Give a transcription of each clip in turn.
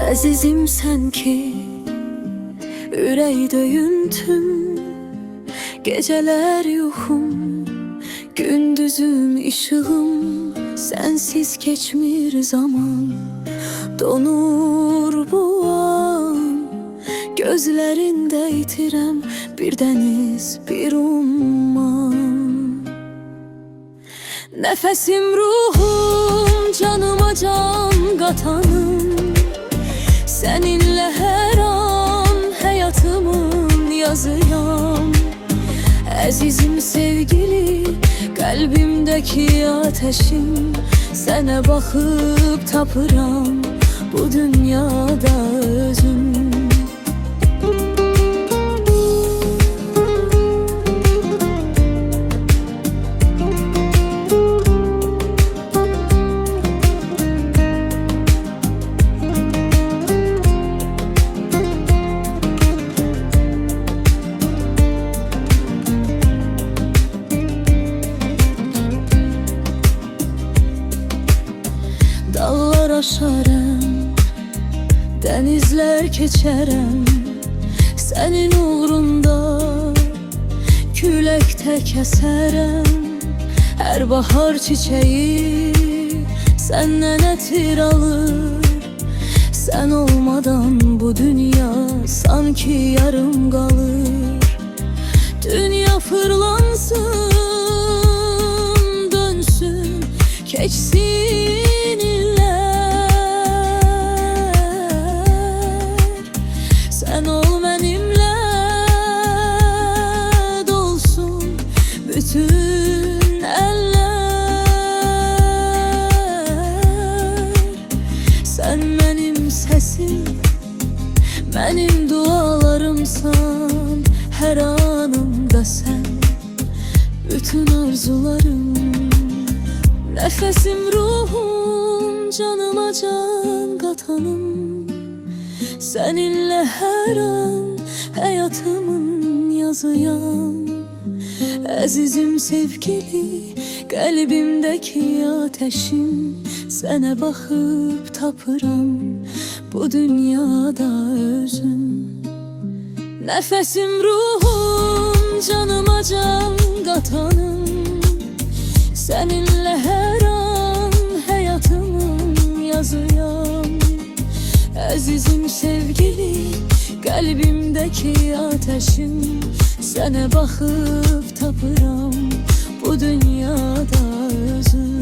Əzizim sən ki, ürək döyüntüm, gecələr yuxum, gündüzüm işığım. Sənsiz keçmir zaman, donur bu an. Gözlərində itirəm bir dəniz, bir umman. Nəfəsim, ruhum, canıma can qatanım. Seninle her an hayatımın yazıyam. Əzizim sevgili, kalbimdeki ateşim. Sənə baxıb tapıram bu dünyada özüm. Dağlar aşarım, denizler keçərəm. Sənin uğrunda küləkdə kəsərəm. Hər bahar çiçeği səndən ətir alır. Sən olmadan bu dünya sanki yarım qalır. Dünya fırlansın, dönsün, keçsin. Sen ol benimle, dolsun bütün eller. Sen benim sesim, benim dualarımsan. Her anımda sen, bütün arzularım. Nefesim, ruhum, canıma can katanım. Seninle her an hayatımın yazıyam. Əzizim sevgili, kalbimdeki ateşim. Sənə baxıb tapıram bu dünyada özüm. Nefesim, ruhum, canıma can katanım. Seninle her an hayatımın yazıyam. Əzizim sevgili, kalbimdeki ateşim. Sənə baxıb tapıram bu dünyada özüm.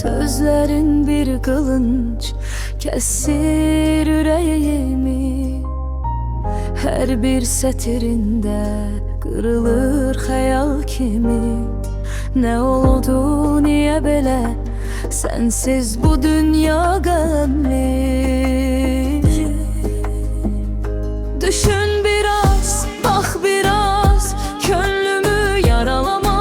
Sözlerin bir kılınç kesir yüreğimi. Her bir setirinde kırılır hayal kimi. Ne oldu niye belə, sensiz bu dünya gamli. Düşün biraz, bak biraz, gönlümü yaralama.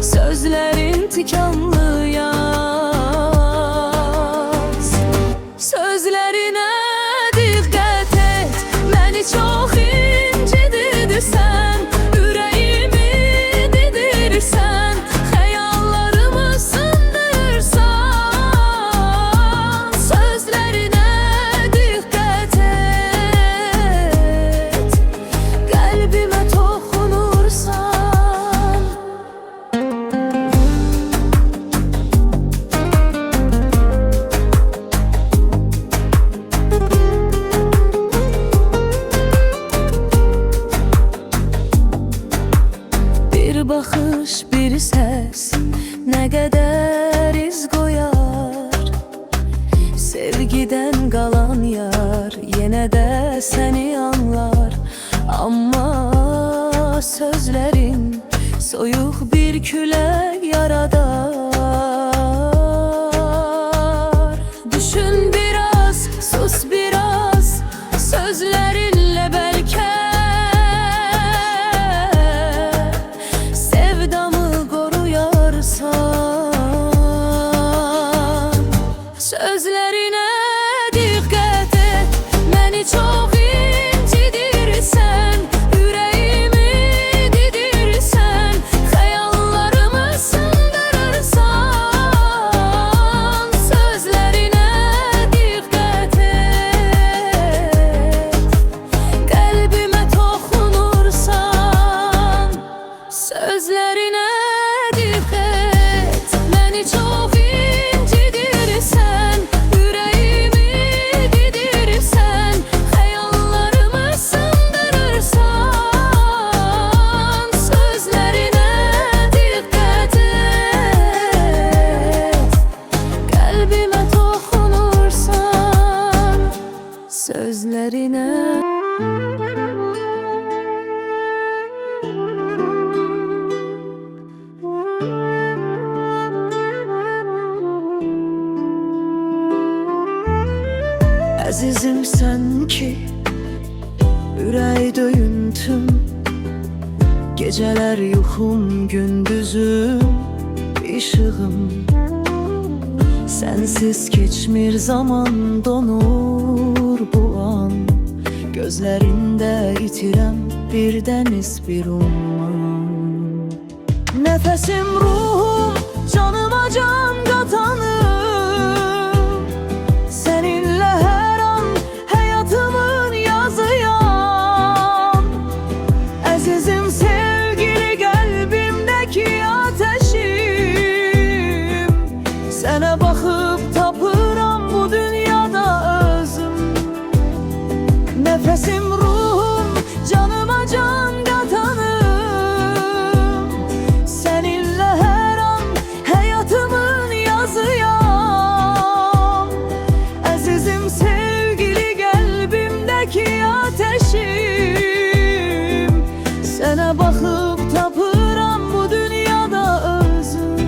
Sözlerin tikanlı yaz. Sözlerine dikkat et, beni çok incidirsən. Yüreğimi didirsən, hayallarımı sındırırsan. Sözlerine dikkat et, kalbime tokunursan. Bir baxış, bir səs nə qədər iz qoyar. Sevgidən qalan yar yenə də səni anlar. Amma sözlərin soyuq bir külək yaradar. Düşün biraz, sus biraz, sözlerinlə bəlkə sevdamı qoruyarsan. Sözlərinə diqqət et, məni çox incidirsən. Ürəyimi didirsən, xəyallarımı sındırırsan. Sözlərinə diqqət et, qəlbimə toxunursan. Sözlərinə diqqət, məni çox incidirsən. Ürəyimi didirsən, xəyallarımı sındırırsan. Sözlərinə diqqət et, qəlbimə toxunursan. Sözlərinə Əzizim sən ki, ürək döyüntüm, gecələr yuxum, gündüzüm, işığım. Sənsiz keçmir zaman, donur bu an. Gözlərində itirəm bir dəniz, bir umman. Nəfəsim, ruhum, canıma can qatanım. Səninlə hər an həyatımın yazıyam. Əzizim, sevgili qəlbimdəki ateşim. Sənə baxıb tapıram bu dünyada özüm. Nəfəsim, ruhum, canıma can qatanım. Səninlə hər an həyatımın yazıyam. Əzizim, sevgili qəlbimdəki ateşim. Sənə baxıb tapıram bu dünyada özüm.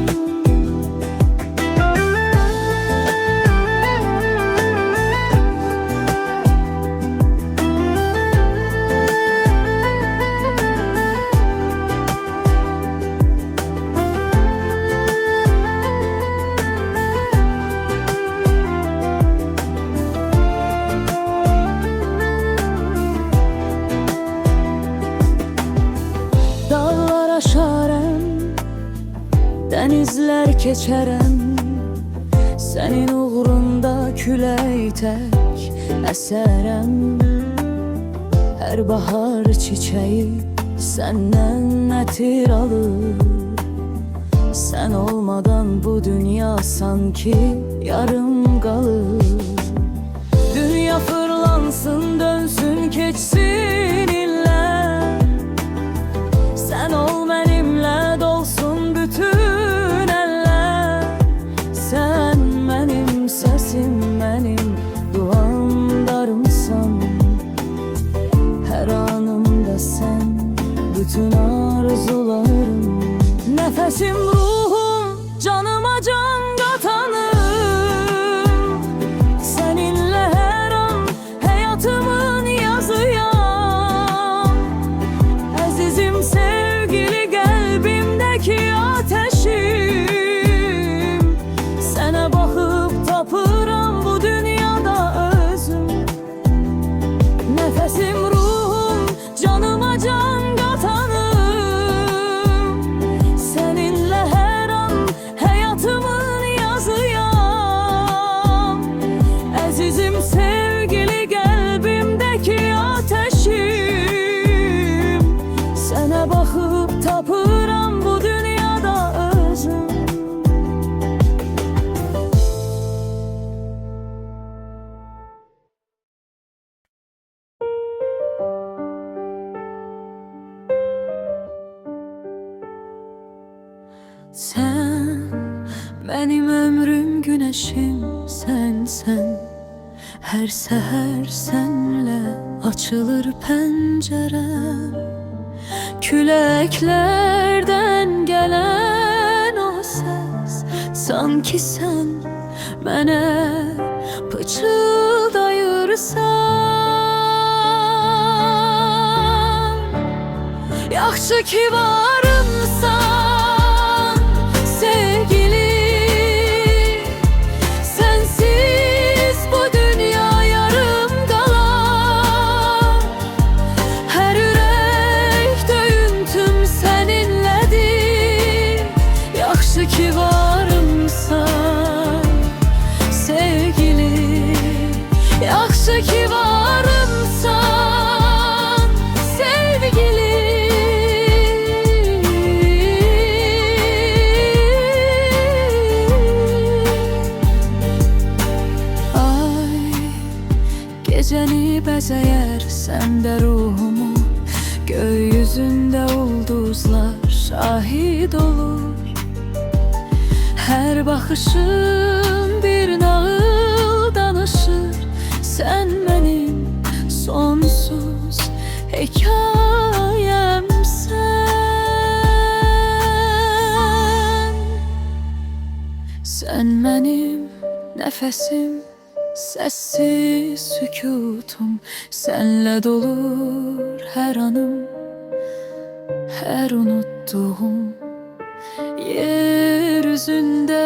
Dağlar aşarəm, dənizlər keçərəm. Sənin uğrunda külək tək əsərəm. Hər bahar çiçəyi səndən ətir alır. Sən olmadan bu dünya sanki yarım qalır. Dünya fırlansın, dönsün, keçsin illər. Sən ol mənimlə, dolsun bütün əllər. Sən mənim səsim, mənim duamdarımsan. Hər anımda sən, bütün arzularım. Nəfəsim, ruhum, canıma can qatanım. Səninlə hər an həyatımın yazıyam. Əzizim, sevgili qəlbimdəki ateşim. Sənə baxıb tapıram bu dünyada özüm. Nəfəsim, ruhum, canıma can qatanım. Səninlə hər an həyatımın yazıyam. Əzizim, sevgili qəlbimdəki ateşim. Sənə baxıb tapıram bu dünyada özüm. Sen benim ömrüm, güneşim sensen. Her seher senle açılır pencerem. Küləklərdən gelen o ses, sanki sen mənə pıçıldayırsan. Yaxşı ki varımsan sevgili, sensiz bu dünya yarım qalar. Hər ürək döyüntüm səninlədir. Yaxşı ki varımsan sevgili, yaxşı ki varımsan sevgili. Gecəni bəzəyər səndə ruhumu, gökyüzündə ulduzlar şahid olur. Hər baxışın bir nağıl danışır, sən mənim sonsuz hekayəmsən. Sən mənim nəfəsim, sessiz sükutum, senle dolur her anım, her unuttuğum. Yeryüzünde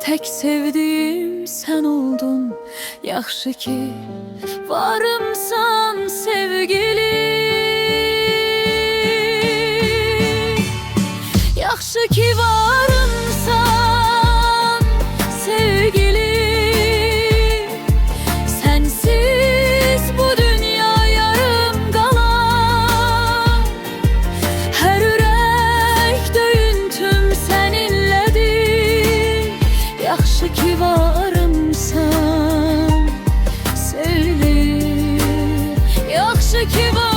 tek sevdiğim sen oldun. Yaxşı ki varımsan sevgili, yaxşı ki varımsan sevgili. Yaxşı ki varımsan sevgili, yaxşı ki var.